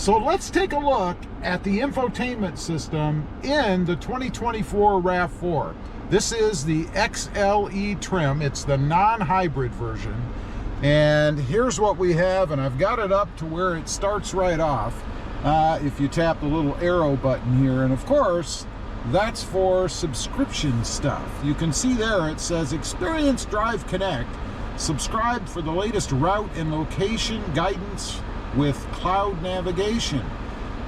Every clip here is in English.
So let's take a look at the infotainment system in the 2024 RAV4. This is the XLE trim. It's the non-hybrid version. And here's what we have, and I've got it up to where it starts right off. If you tap the little arrow button here, and of course, that's for subscription stuff. You can see there it says Experience Drive Connect. Subscribe for the latest route and location guidance with cloud navigation.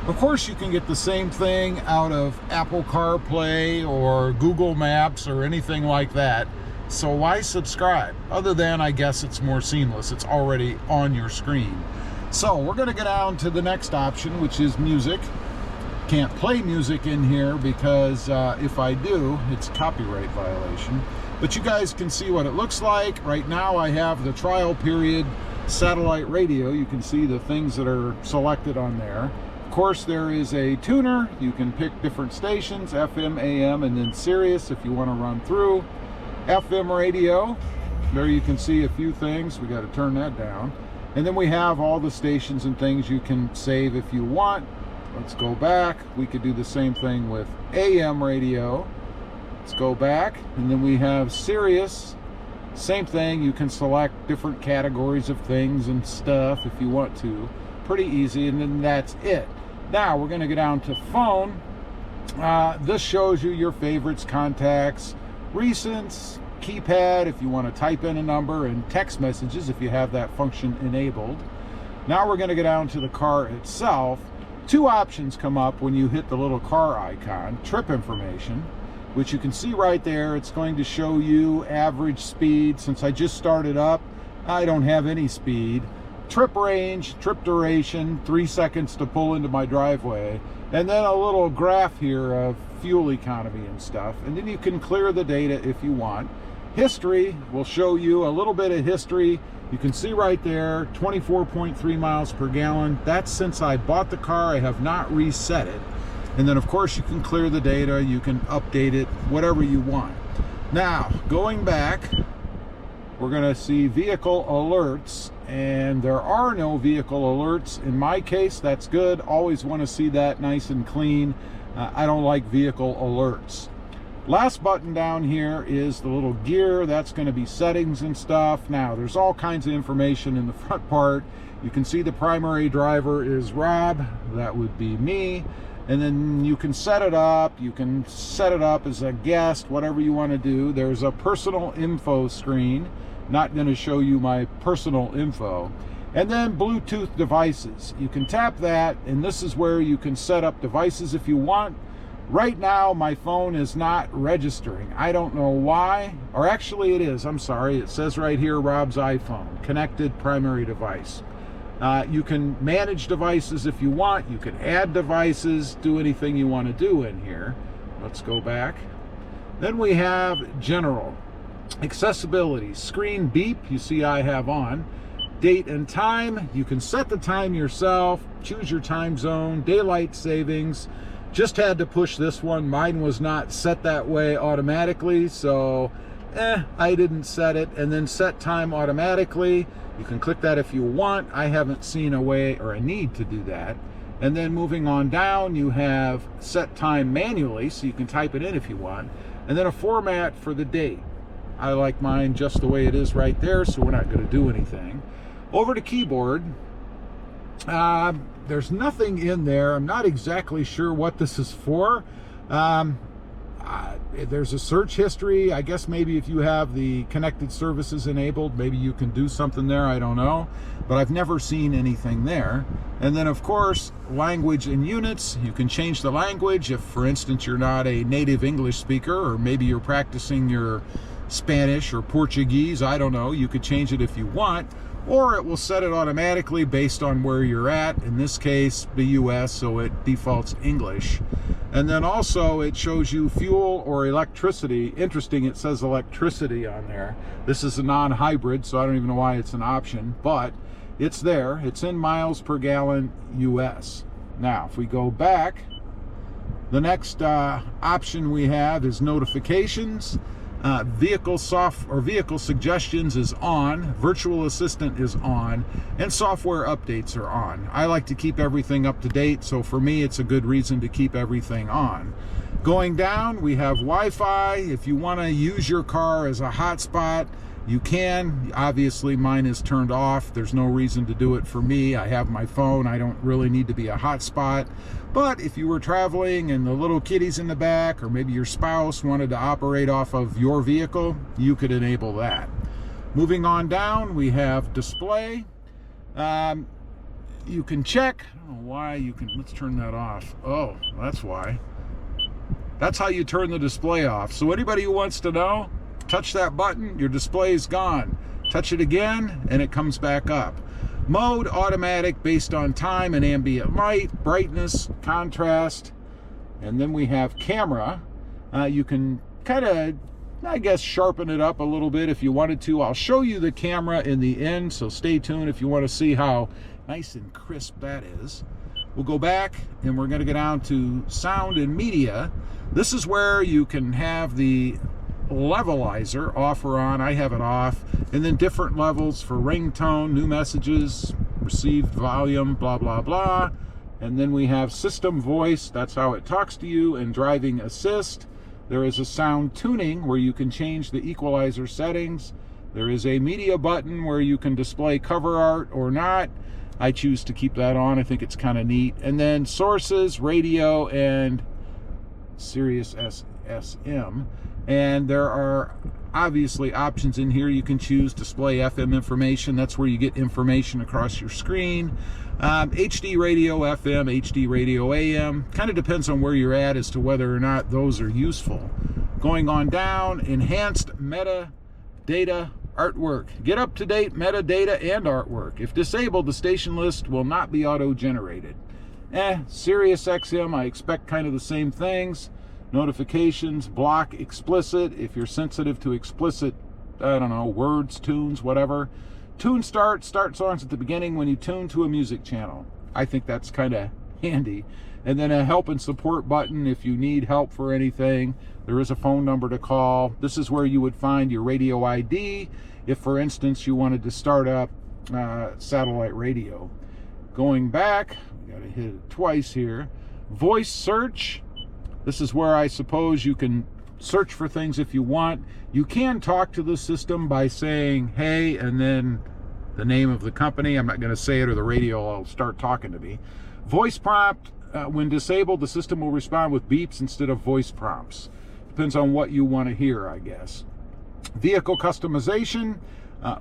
Of course, you can get the same thing out of Apple CarPlay or Google Maps or anything like that. So why subscribe? Other than, I guess, it's more seamless. It's already on your screen. So we're going to get down to the next option, which is music. Can't play music in here because if I do, it's a copyright violation. But you guys can see what it looks like. Right now I have the trial period satellite radio. You can see the things that are selected on there. Of course, there is a tuner. You can pick different stations, FM, AM, and then Sirius if you want to run through. FM radio, there you can see a few things. We got to turn that down. And then we have all the stations and things you can save if you want. Let's go back. We could do the same thing with AM radio. Let's go back, and then we have Sirius. Same thing, you can select different categories of things and stuff if you want to. Pretty easy, and then that's it. Now we're going to go down to phone. This shows you your favorites, contacts, recents, keypad if you want to type in a number, and text messages if you have that function enabled. Now we're going to go down to the car itself. Two options come up when you hit the little car icon. Trip information, which you can see right there. It's going to show you average speed. Since I just started up, I don't have any speed. Trip range, trip duration, 3 seconds to pull into my driveway, and then a little graph here of fuel economy and stuff. And then you can clear the data if you want. History will show you a little bit of history. You can see right there, 24.3 miles per gallon. That's since I bought the car. I have not reset it. And then of course you can clear the data, you can update it, whatever you want. Now, going back, we're gonna see vehicle alerts, and there are no vehicle alerts. In my case, that's good. Always wanna see that nice and clean. I don't like vehicle alerts. Last button down here is the little gear. That's gonna be settings and stuff. Now, there's all kinds of information in the front part. You can see the primary driver is Rob, that would be me. And then you can set it up. You can set it up as a guest, whatever you want to do. There's a personal info screen. Not going to show you my personal info. And then Bluetooth devices. You can tap that, and this is where you can set up devices if you want. Right now, my phone is not registering. I don't know why. Or actually, it is. I'm sorry. It says right here, Rob's iPhone, connected primary device. You can manage devices if you want. You can add devices, do anything you want to do in here. Let's go back. Then we have general. Accessibility, screen beep, you see I have on. Date and time, you can set the time yourself, choose your time zone, daylight savings. Just had to push this one. Mine was not set that way automatically, so I didn't set it. And then set time automatically. You can click that if you want. I haven't seen a way or a need to do that. And then moving on down, you have set time manually, so you can type it in if you want. And then a format for the date. I like mine just the way it is right there, so we're not going to do anything. Over to keyboard. There's nothing in there. I'm not exactly sure what this is for. There's a search history. I guess maybe if you have the connected services enabled, maybe you can do something there. I don't know. But I've never seen anything there. And then, of course, language and units. You can change the language if, for instance, you're not a native English speaker, or maybe you're practicing your Spanish or Portuguese. I don't know. You could change it if you want. Or it will set it automatically based on where you're at. In this case, the US, so it defaults English. And then also it shows you fuel or electricity. Interesting, it says electricity on there. This is a non-hybrid, so I don't even know why it's an option, but it's there. It's in miles per gallon US. Now, if we go back, the next option we have is notifications. Vehicle suggestions is on, virtual assistant is on, and software updates are on. I like to keep everything up to date, so for me it's a good reason to keep everything on. Going down, we have Wi-Fi. If you want to use your car as a hotspot, you can. Obviously mine is turned off. There's no reason to do it for me. I have my phone. I don't really need to be a hotspot. But if you were traveling and the little kiddies in the back, or maybe your spouse wanted to operate off of your vehicle, you could enable that. Moving on down, we have display. You can check. I don't know why you can. Let's turn that off. Oh, that's why. That's how you turn the display off. So anybody who wants to know, touch that button, your display is gone. Touch it again, and it comes back up. Mode, automatic, based on time and ambient light, brightness, contrast. And then we have camera. You can kind of, I guess, sharpen it up a little bit if you wanted to. I'll show you the camera in the end, so stay tuned if you want to see how nice and crisp that is. We'll go back, and we're going to go down to sound and media. This is where you can have the levelizer off or on. I have it off, and then different levels for ringtone, new messages, received volume, blah blah blah. And then we have system voice, that's how it talks to you, and driving assist. There is a sound tuning where you can change the equalizer settings. There is a media button where you can display cover art or not. I choose to keep that on. I think it's kind of neat. And then sources, radio, and Sirius SM. And there are obviously options in here. You can choose display FM information. That's where you get information across your screen. HD radio FM, HD radio AM. Kind of depends on where you're at as to whether or not those are useful. Going on down, enhanced metadata artwork. Get up-to-date metadata and artwork. If disabled, the station list will not be auto-generated. Sirius XM, I expect kind of the same things. Notifications, block explicit. If you're sensitive to explicit, I don't know, words, tunes, whatever. Tune start songs at the beginning when you tune to a music channel. I think that's kind of handy. And then a help and support button if you need help for anything. There is a phone number to call. This is where you would find your radio ID if, for instance, you wanted to start up satellite radio. Going back, we got to hit it twice here. Voice search. This is where I suppose you can search for things if you want. You can talk to the system by saying, hey, and then the name of the company. I'm not going to say it or the radio will start talking to me. Voice prompt. When disabled, the system will respond with beeps instead of voice prompts. Depends on what you want to hear, I guess. Vehicle customization.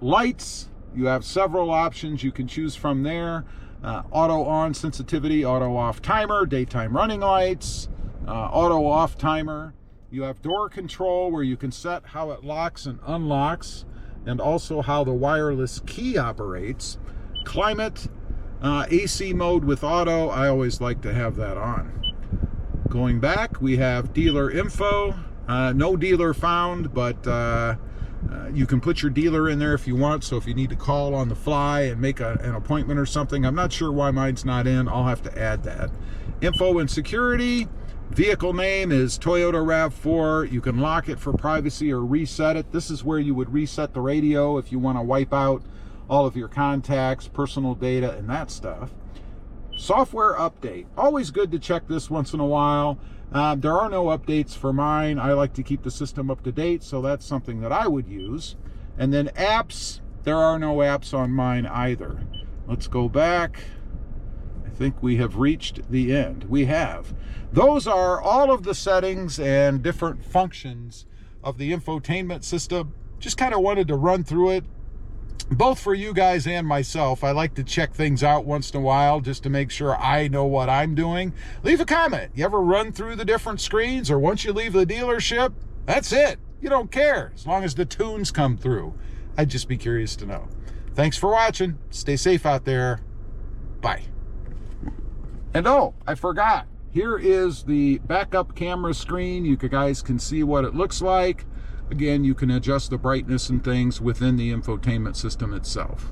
Lights. You have several options you can choose from there. Auto on sensitivity, auto off timer, daytime running lights, auto off timer. You have door control where you can set how it locks and unlocks, and also how the wireless key operates. Climate, AC mode with auto. I always like to have that on. Going back, we have dealer info. No dealer found, but you can put your dealer in there if you want. So if you need to call on the fly and make an appointment or something, I'm not sure why mine's not in. I'll have to add that. Info and security. Vehicle name is Toyota RAV4. You can lock it for privacy or reset it. This is where you would reset the radio if you want to wipe out all of your contacts, personal data, and that stuff. Software update. Always good to check this once in a while. There are no updates for mine. I like to keep the system up to date, so that's something that I would use. And then apps. There are no apps on mine either. Let's go back. I think we have reached the end. We have. Those are all of the settings and different functions of the infotainment system. Just kind of wanted to run through it, both for you guys and myself. I like to check things out once in a while just to make sure I know what I'm doing. Leave a comment. You ever run through the different screens, or once you leave the dealership, that's it. You don't care as long as the tunes come through. I'd just be curious to know. Thanks for watching. Stay safe out there. Bye. And oh, I forgot. Here is the backup camera screen. You guys can see what it looks like. Again, you can adjust the brightness and things within the infotainment system itself.